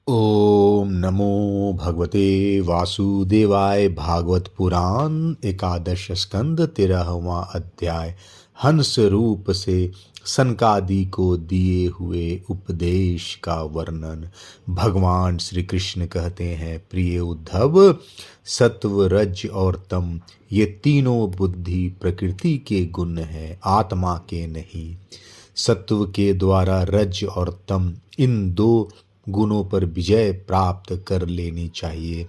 ओम नमो भगवते वासुदेवाय। भागवत पुराण एकादश स्कंद 13वां अध्याय। हंस रूप से सनकादि को दिए हुए उपदेश का वर्णन। भगवान श्री कृष्ण कहते हैं, प्रिय उद्धव, सत्व रज और तम ये तीनों बुद्धि प्रकृति के गुण हैं, आत्मा के नहीं। सत्व के द्वारा रज और तम इन दो गुणों पर विजय प्राप्त कर लेनी चाहिए।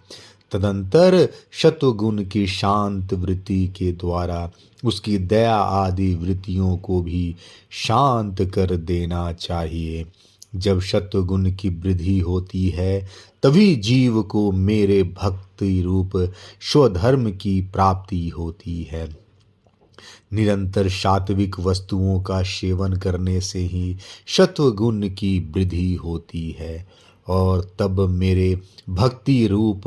तदंतर सत्वगुण की शांत वृत्ति के द्वारा उसकी दया आदि वृत्तियों को भी शांत कर देना चाहिए। जब सत्वगुण की वृद्धि होती है तभी जीव को मेरे भक्ति रूप स्वधर्म की प्राप्ति होती है। निरंतर सात्विक वस्तुओं का सेवन करने से ही सत्वगुण की वृद्धि होती है और तब मेरे भक्ति रूप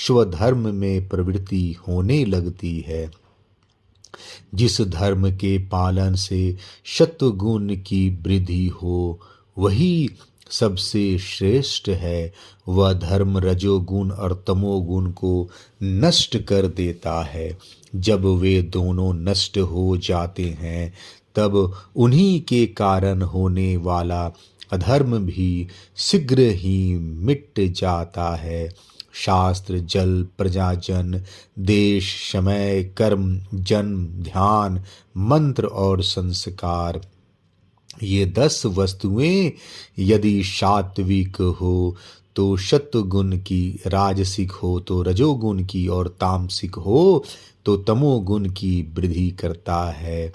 स्वधर्म में प्रवृत्ति होने लगती है। जिस धर्म के पालन से सत्वगुण की वृद्धि हो वही सबसे श्रेष्ठ है। वह धर्म रजोगुण और तमोगुण को नष्ट कर देता है। जब वे दोनों नष्ट हो जाते हैं तब उन्हीं के कारण होने वाला अधर्म भी शीघ्र ही मिट जाता है। शास्त्र, जल, प्रजाजन, देश, समय, कर्म, जन्म, ध्यान, मंत्र और संस्कार, ये 10 वस्तुएं यदि सात्विक हो तो सत्वगुण की, राजसिक हो तो रजोगुण की और तामसिक हो तो तमोगुण की वृद्धि करता है।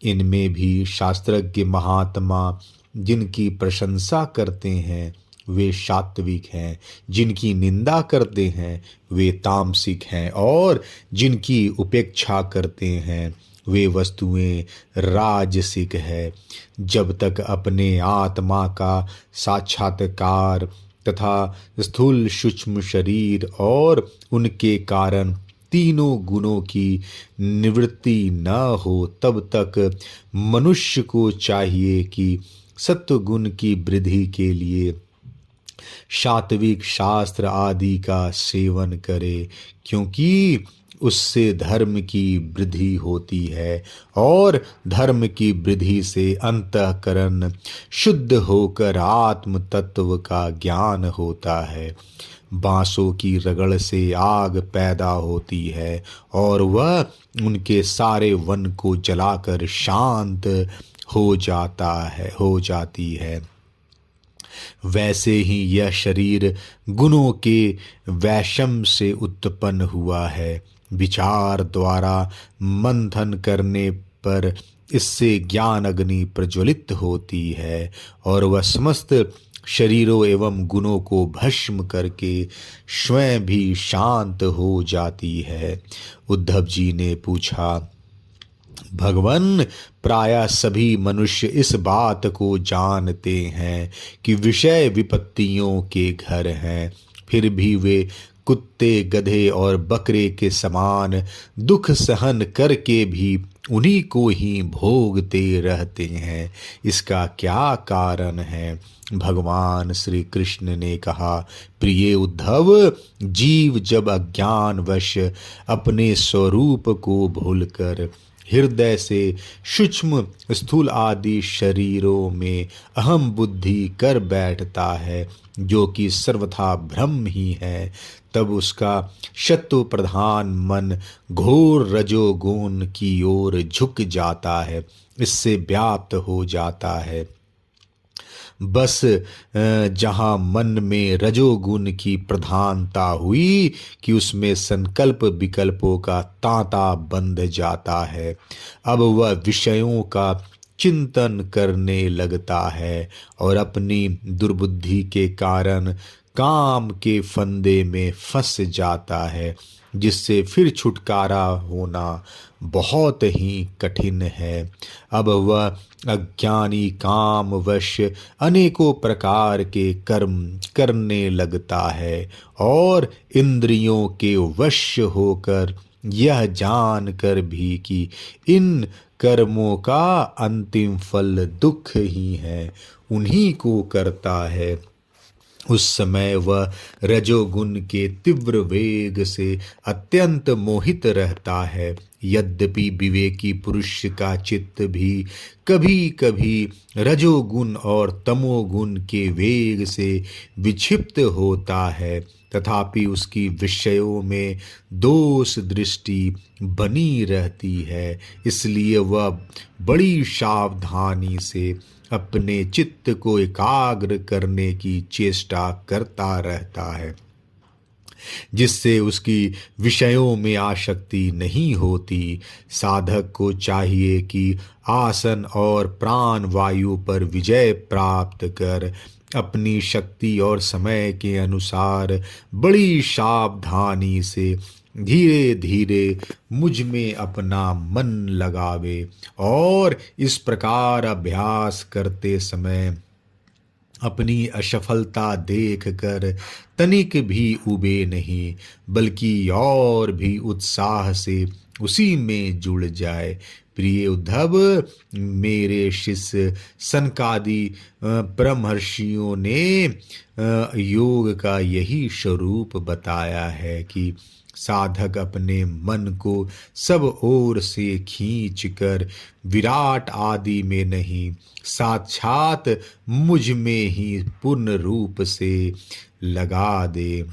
इनमें भी शास्त्रज्ञ महात्मा जिनकी प्रशंसा करते हैं वे सात्विक हैं, जिनकी निंदा करते हैं वे तामसिक हैं और जिनकी उपेक्षा करते हैं वे वस्तुएं राजसिक है। जब तक अपने आत्मा का साक्षात्कार तथा स्थूल सूक्ष्म शरीर और उनके कारण तीनों गुणों की निवृत्ति न हो तब तक मनुष्य को चाहिए कि सत्वगुण की वृद्धि के लिए सात्विक शास्त्र आदि का सेवन करे, क्योंकि उससे धर्म की वृद्धि होती है और धर्म की वृद्धि से अंतःकरण शुद्ध होकर आत्म तत्व का ज्ञान होता है। बांसों की रगड़ से आग पैदा होती है और वह उनके सारे वन को जलाकर शांत हो जाती है। वैसे ही यह शरीर गुणों के वैषम से उत्पन्न हुआ है। विचार द्वारा मंथन करने पर इससे ज्ञान अग्नि प्रज्वलित होती है और वह समस्त शरीरों एवं गुणों को भस्म करके स्वयं भी शांत हो जाती है। उद्धव जी ने पूछा, भगवन, प्रायः सभी मनुष्य इस बात को जानते हैं कि विषय विपत्तियों के घर हैं, फिर भी वे कुत्ते, गधे और बकरे के समान दुख सहन करके भी उन्हीं को ही भोगते रहते हैं। इसका क्या कारण है? भगवान श्री कृष्ण ने कहा, प्रिय उद्धव, जीव जब अज्ञानवश अपने स्वरूप को भूलकर हृदय से सूक्ष्म स्थूल आदि शरीरों में अहम बुद्धि कर बैठता है, जो कि सर्वथा भ्रम ही है, तब उसका शत्रु प्रधान मन घोर रजोगुण की ओर झुक जाता है, इससे व्याप्त हो जाता है। बस जहाँ मन में रजोगुण की प्रधानता हुई कि उसमें संकल्प विकल्पों का तांता बंध जाता है। अब वह विषयों का चिंतन करने लगता है और अपनी दुर्बुद्धि के कारण काम के फंदे में फंस जाता है, जिससे फिर छुटकारा होना बहुत ही कठिन है। अब वह अज्ञानी कामवश अनेकों प्रकार के कर्म करने लगता है और इंद्रियों के वश होकर यह जानकर भी कि इन कर्मों का अंतिम फल दुख ही है, उन्हीं को करता है। उस समय वह रजोगुण के तीव्र वेग से अत्यंत मोहित रहता है। यद्यपि विवेकी पुरुष का चित्त भी कभी कभी रजोगुण और तमोगुण के वेग से विक्षिप्त होता है, तथापि उसकी विषयों में दोष दृष्टि बनी रहती है। इसलिए वह बड़ी सावधानी से अपने चित्त को एकाग्र करने की चेष्टा करता रहता है, जिससे उसकी विषयों में आसक्ति नहीं होती। साधक को चाहिए कि आसन और प्राण वायु पर विजय प्राप्त कर अपनी शक्ति और समय के अनुसार बड़ी सावधानी से धीरे धीरे मुझ में अपना मन लगावे, और इस प्रकार अभ्यास करते समय अपनी असफलता देखकर तनिक भी उबे नहीं, बल्कि और भी उत्साह से उसी में जुड़ जाए। प्रिय उद्धव, मेरे शिष्य सनकादि परमहर्षियों ने योग का यही स्वरूप बताया है कि साधक अपने मन को सब ओर से खींचकर विराट आदि में नहीं, साक्षात मुझ में ही पूर्ण रूप से लगा दे।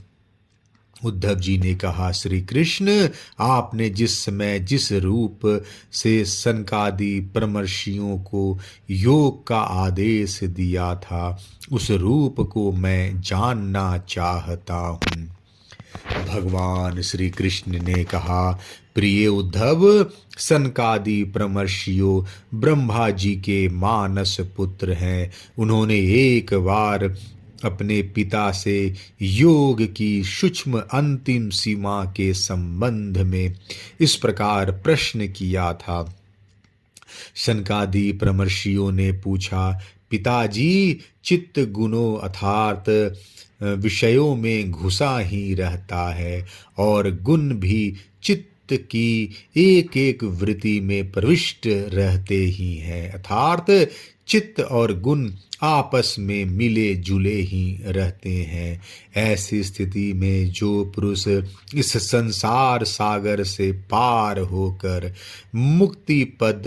उद्धव जी ने कहा, श्री कृष्ण, आपने जिस समय जिस रूप से सनकादि परमर्षियों को योग का आदेश दिया था, उस रूप को मैं जानना चाहता हूँ। भगवान श्री कृष्ण ने कहा, प्रिय उद्धव, सनकादि परमर्षियों ब्रह्मा जी के मानस पुत्र हैं। उन्होंने एक बार अपने पिता से योग की सूक्ष्म अंतिम सीमा के संबंध में इस प्रकार प्रश्न किया था। सनकादि परमर्षियों ने पूछा, पिताजी, चित्त गुणों अर्थात विषयों में घुसा ही रहता है और गुण भी चित्त की एक एक वृत्ति में प्रविष्ट रहते ही हैं, अर्थात चित्त और गुण आपस में मिले जुले ही रहते हैं। ऐसी स्थिति में जो पुरुष इस संसार सागर से पार होकर मुक्ति पद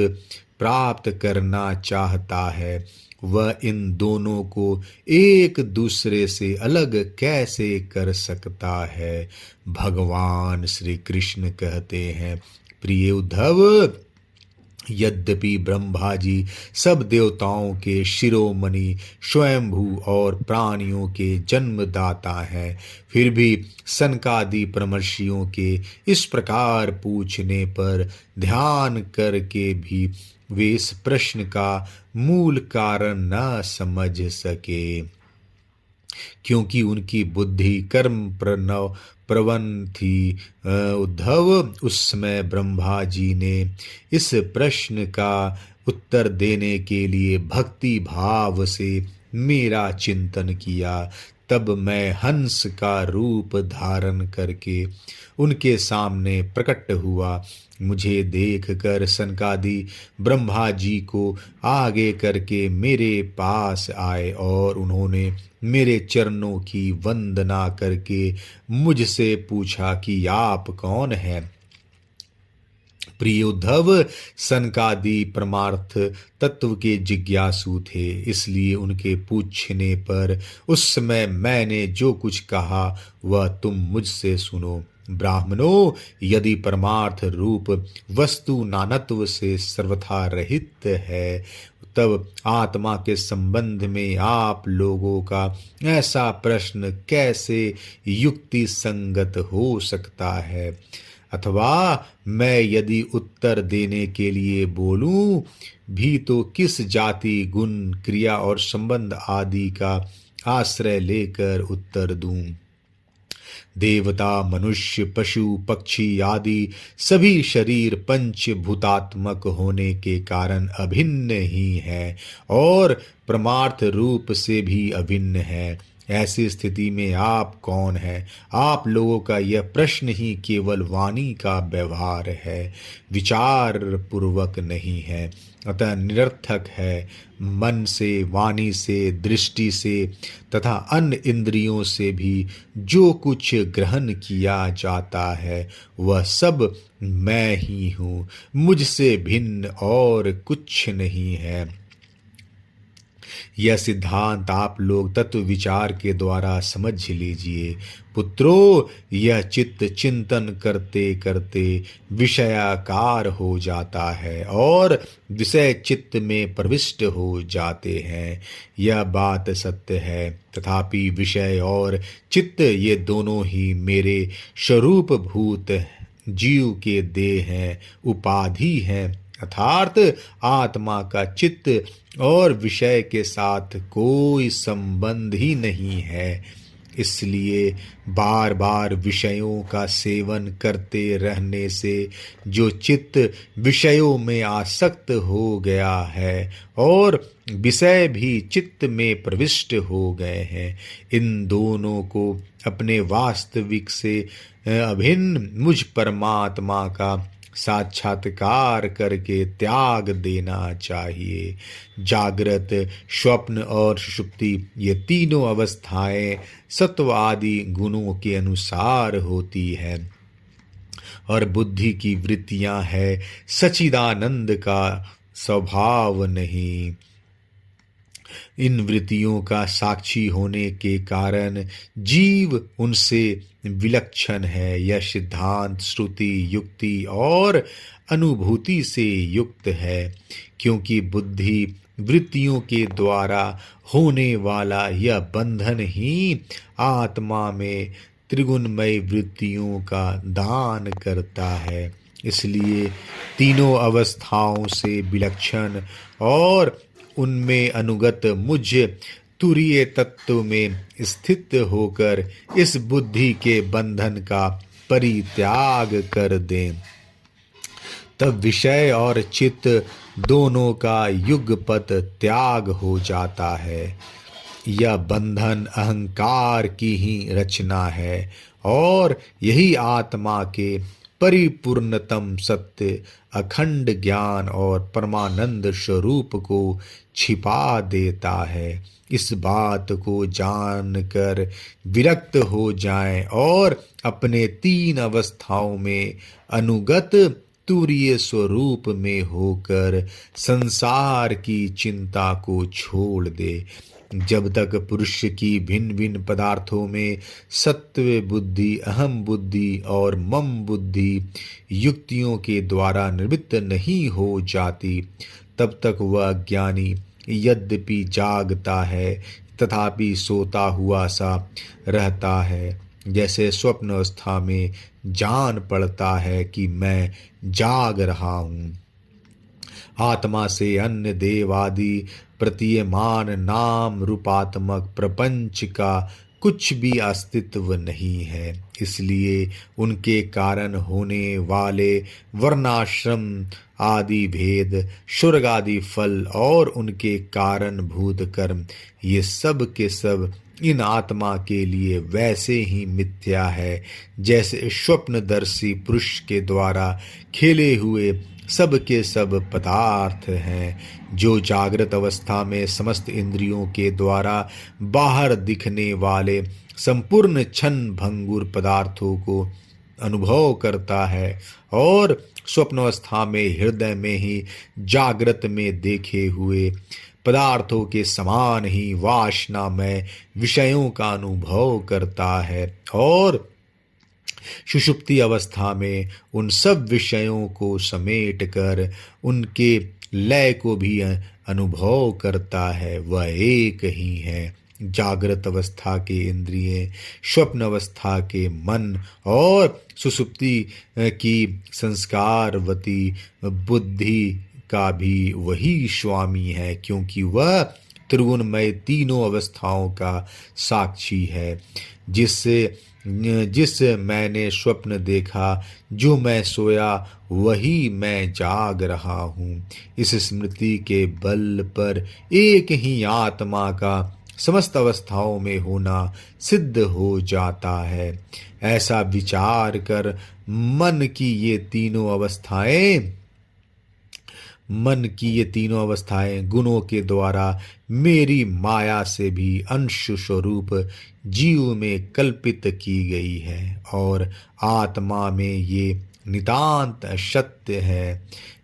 प्राप्त करना चाहता है, वह इन दोनों को एक दूसरे से अलग कैसे कर सकता है। भगवान श्री कृष्ण कहते हैं, प्रिय उद्धव, यद्यपि ब्रह्मा जी सब देवताओं के शिरोमणि, स्वयंभू और प्राणियों के जन्मदाता हैं, फिर भी सनकादि परमर्षियों के इस प्रकार पूछने पर ध्यान करके भी वे इस प्रश्न का मूल कारण न समझ सके, क्योंकि उनकी बुद्धि कर्म प्रवण थी। उद्धव, उस समय ब्रह्मा जी ने इस प्रश्न का उत्तर देने के लिए भक्ति भाव से मेरा चिंतन किया। तब मैं हंस का रूप धारण करके उनके सामने प्रकट हुआ। मुझे देखकर सनकादि ब्रह्मा जी को आगे करके मेरे पास आए और उन्होंने मेरे चरणों की वंदना करके मुझसे पूछा कि आप कौन हैं। प्रिय उद्धव, सनकादि परमार्थ तत्व के जिज्ञासु थे, इसलिए उनके पूछने पर उस समय मैंने जो कुछ कहा वह तुम मुझसे सुनो। ब्राह्मणों, यदि परमार्थ रूप वस्तु नानत्व से सर्वथा रहित है, तब आत्मा के संबंध में आप लोगों का ऐसा प्रश्न कैसे युक्ति संगत हो सकता है। अथवा मैं यदि उत्तर देने के लिए बोलूं भी तो किस जाति, गुण, क्रिया और संबंध आदि का आश्रय लेकर उत्तर दूं। देवता, मनुष्य, पशु, पक्षी आदि सभी शरीर पंचभूतात्मक होने के कारण अभिन्न ही है और परमार्थ रूप से भी अभिन्न है। ऐसी स्थिति में आप कौन है? आप लोगों का यह प्रश्न ही केवल वाणी का व्यवहार है, विचार पूर्वक नहीं है, अतः निरर्थक है। मन से, वाणी से, दृष्टि से तथा अन्य इंद्रियों से भी जो कुछ ग्रहण किया जाता है वह सब मैं ही हूँ, मुझसे भिन्न और कुछ नहीं है। यह सिद्धांत आप लोग तत्व विचार के द्वारा समझ लीजिए। पुत्रों, यह चित्त चिंतन करते करते विषयाकार हो जाता है और विषय चित्त में प्रविष्ट हो जाते हैं। यह बात सत्य है। तथापि विषय और चित्त ये दोनों ही मेरे स्वरूप भूत जीव के देह हैं, उपाधि हैं, अर्थात आत्मा का चित्त और विषय के साथ कोई संबंध ही नहीं है। इसलिए बार बार विषयों का सेवन करते रहने से जो चित्त विषयों में आसक्त हो गया है और विषय भी चित्त में प्रविष्ट हो गए हैं, इन दोनों को अपने वास्तविक से अभिन्न मुझ परमात्मा का साक्षात्कार करके त्याग देना चाहिए। जागृत, स्वप्न और सुषुप्ति ये तीनों अवस्थाएं सत्व आदि गुणों के अनुसार होती है और बुद्धि की वृत्तियां है सच्चिदानंद का स्वभाव नहीं। इन वृत्तियों का साक्षी होने के कारण जीव उनसे विलक्षण है। यह सिद्धांत श्रुति, युक्ति और अनुभूति से युक्त है, क्योंकि बुद्धि वृत्तियों के द्वारा होने वाला यह बंधन ही आत्मा में त्रिगुणमय वृत्तियों का दान करता है। इसलिए तीनों अवस्थाओं से विलक्षण और उनमें अनुगत मुझ तुरीय तत्व में स्थित होकर इस बुद्धि के बंधन का परित्याग कर दें। तब विषय और चित्त दोनों का युगपत त्याग हो जाता है। यह बंधन अहंकार की ही रचना है और यही आत्मा के परिपूर्णतम सत्य, अखंड ज्ञान और परमानंद स्वरूप को छिपा देता है। इस बात को जानकर विरक्त हो जाएं और अपने तीन अवस्थाओं में अनुगत तुरीय स्वरूप में होकर संसार की चिंता को छोड़ दे। जब तक पुरुष की भिन्न भिन्न पदार्थों में सत्व बुद्धि, अहम बुद्धि और मम बुद्धि युक्तियों के द्वारा निवृत्त नहीं हो जाती, तब तक वह ज्ञानी यद्यपि जागता है तथापि सोता हुआ सा रहता है। जैसे स्वप्न अवस्था में जान पड़ता है कि मैं जाग रहा हूँ। आत्मा से अन्य देव आदि प्रतीयमान नाम रूपात्मक प्रपंच का कुछ भी अस्तित्व नहीं है। इसलिए उनके कारण होने वाले वर्णाश्रम आदि भेद, स्वर्ग आदि फल और उनके कारण भूत कर्म, ये सब के सब इन आत्मा के लिए वैसे ही मिथ्या है जैसे स्वप्नदर्शी पुरुष के द्वारा खेले हुए सब के सब पदार्थ हैं। जो जागृत अवस्था में समस्त इंद्रियों के द्वारा बाहर दिखने वाले संपूर्ण क्षण भंगुर पदार्थों को अनुभव करता है और स्वप्नावस्था में हृदय में ही जागृत में देखे हुए पदार्थों के समान ही वासना में विषयों का अनुभव करता है और सुषुप्ति अवस्था में उन सब विषयों को समेट कर उनके लय को भी अनुभव करता है। वह एक ही है। जागृत अवस्था के इंद्रिय, स्वप्न अवस्था के मन और सुषुप्ति की संस्कारवती बुद्धि का भी वही स्वामी है, क्योंकि वह त्रिगुणमय तीनों अवस्थाओं का साक्षी है। जिस मैंने स्वप्न देखा, जो मैं सोया वही मैं जाग रहा हूँ। इस स्मृति के बल पर एक ही आत्मा का समस्त अवस्थाओं में होना सिद्ध हो जाता है। ऐसा विचार कर मन की ये तीनों अवस्थाएं गुणों के द्वारा मेरी माया से भी अंश स्वरूप जीव में कल्पित की गई है और आत्मा में ये नितांत सत्य है।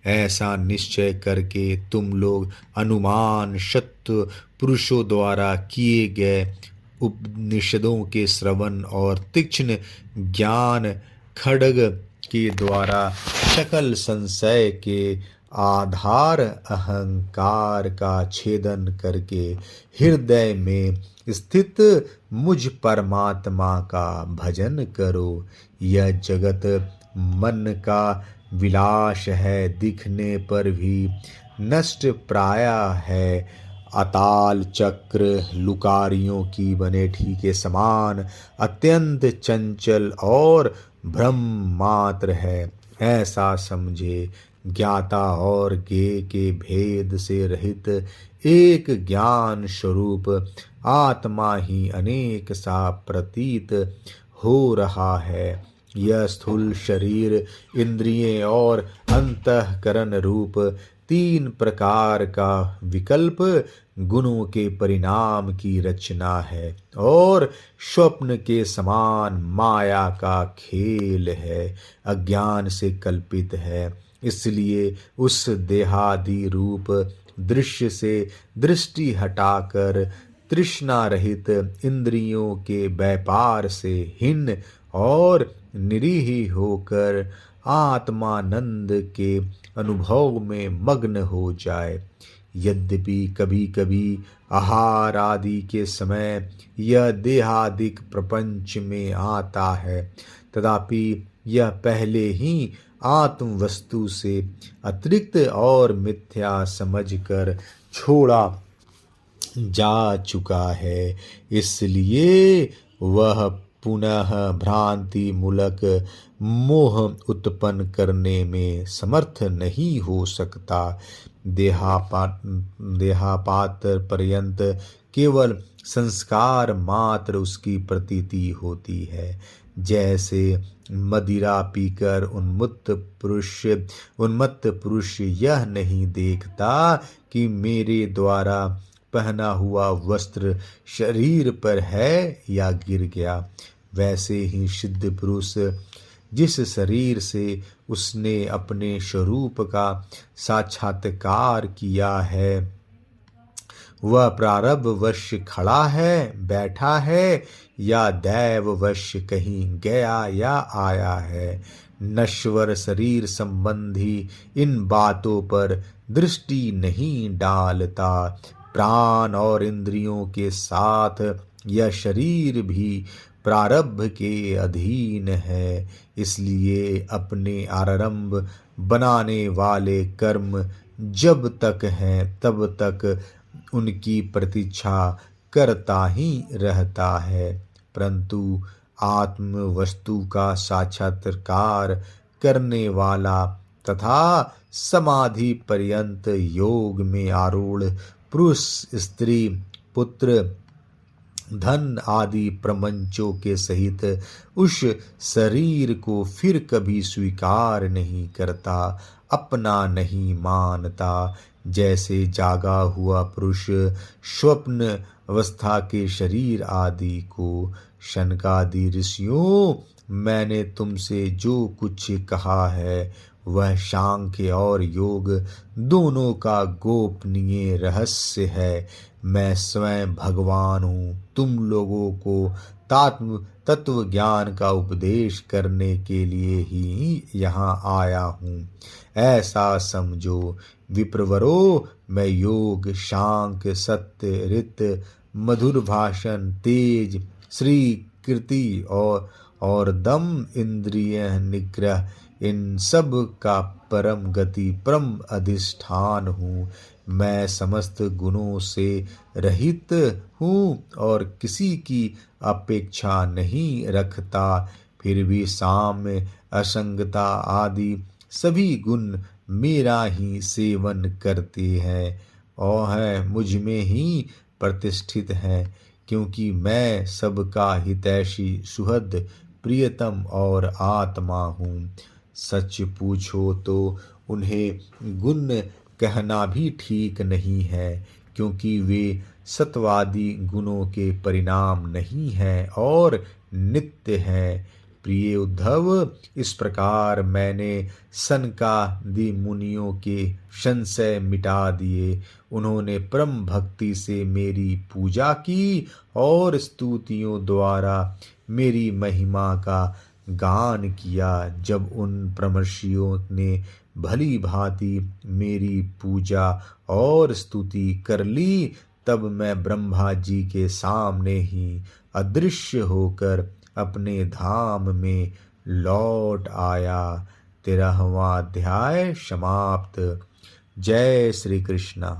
ऐसा निश्चय करके तुम लोग अनुमान सत्व पुरुषों द्वारा किए गए उपनिषदों के श्रवण और तीक्ष्ण ज्ञान खड्ग के द्वारा सकल संशय के आधार अहंकार का छेदन करके हृदय में स्थित मुझ परमात्मा का भजन करो। यह जगत मन का विलास है, दिखने पर भी नष्ट प्राया है। अताल चक्र लुकारियों की बनेठी के समान अत्यंत चंचल और भ्रम मात्र है। ऐसा समझे। ज्ञाता और ज्ञेय के भेद से रहित एक ज्ञान स्वरूप आत्मा ही अनेक सा प्रतीत हो रहा है। यह स्थूल शरीर, इंद्रियें और अंतःकरण रूप तीन प्रकार का विकल्प गुणों के परिणाम की रचना है और स्वप्न के समान माया का खेल है, अज्ञान से कल्पित है। इसलिए उस देहादि रूप दृश्य से दृष्टि हटाकर तृष्णा रहित इंद्रियों के व्यापार से हीन और निरीह होकर आत्मानंद के अनुभव में मग्न हो जाए। यद्यपि कभी कभी आहार आदि के समय यह देहादिक प्रपंच में आता है, तथापि यह पहले ही आत्म वस्तु से अतिरिक्त और मिथ्या समझकर छोड़ा जा चुका है। इसलिए वह पुनः भ्रांति मूलक मोह उत्पन्न करने में समर्थ नहीं हो सकता। देहापात पर्यंत केवल संस्कार मात्र उसकी प्रतीति होती है। जैसे मदिरा पीकर उन्मत्त पुरुष यह नहीं देखता कि मेरे द्वारा पहना हुआ वस्त्र शरीर पर है या गिर गया, वैसे ही सिद्ध पुरुष जिस शरीर से उसने अपने स्वरूप का साक्षात्कार किया है वह प्रारब्धवश खड़ा है, बैठा है या दैववश कहीं गया या आया है। नश्वर शरीर संबंधी इन बातों पर दृष्टि नहीं डालता। प्राण और इंद्रियों के साथ यह शरीर भी प्रारब्ध के अधीन है। इसलिए अपने आरंभ बनाने वाले कर्म जब तक हैं तब तक उनकी प्रतीक्षा करता ही रहता है, परंतु आत्म वस्तु का साक्षात्कार करने वाला तथा समाधि पर्यंत योग में आरूढ़ पुरुष स्त्री पुत्र धन आदि प्रपंचों के सहित उस शरीर को फिर कभी स्वीकार नहीं करता, अपना नहीं मानता। जैसे जागा हुआ पुरुष स्वप्न अवस्था के शरीर आदि को शनकादि ऋषियों, मैंने तुमसे जो कुछ कहा है वह सांख्य और योग दोनों का गोपनीय रहस्य है। मैं स्वयं भगवान हूँ, तुम लोगों को तत्व ज्ञान का उपदेश करने के लिए ही यहाँ आया हूँ। ऐसा समझो विप्रवरो, मैं योग, शांक, सत्य, रित, मधुर भाषण, तेज, श्री कीर्ति और दम, इंद्रिय निग्रह, इन सब का परम गति परम अधिष्ठान हूँ। मैं समस्त गुणों से रहित हूँ और किसी की अपेक्षा नहीं रखता। फिर भी साम्य, असंगता आदि सभी गुण मेरा ही सेवन करते हैं और है मुझ में ही प्रतिष्ठित हैं, क्योंकि मैं सबका हितैषी सुहृद प्रियतम और आत्मा हूँ। सच पूछो तो उन्हें गुण कहना भी ठीक नहीं है, क्योंकि वे सत्वादी गुणों के परिणाम नहीं हैं और नित्य हैं। प्रिय उद्धव, इस प्रकार मैंने सनकादि मुनियों के संशय मिटा दिए। उन्होंने परम भक्ति से मेरी पूजा की और स्तुतियों द्वारा मेरी महिमा का गान किया। जब उन ब्रह्मर्षियों ने भली भांति मेरी पूजा और स्तुति कर ली, तब मैं ब्रह्मा जी के सामने ही अदृश्य होकर अपने धाम में लौट आया। 13वां अध्याय समाप्त। जय श्री कृष्ण।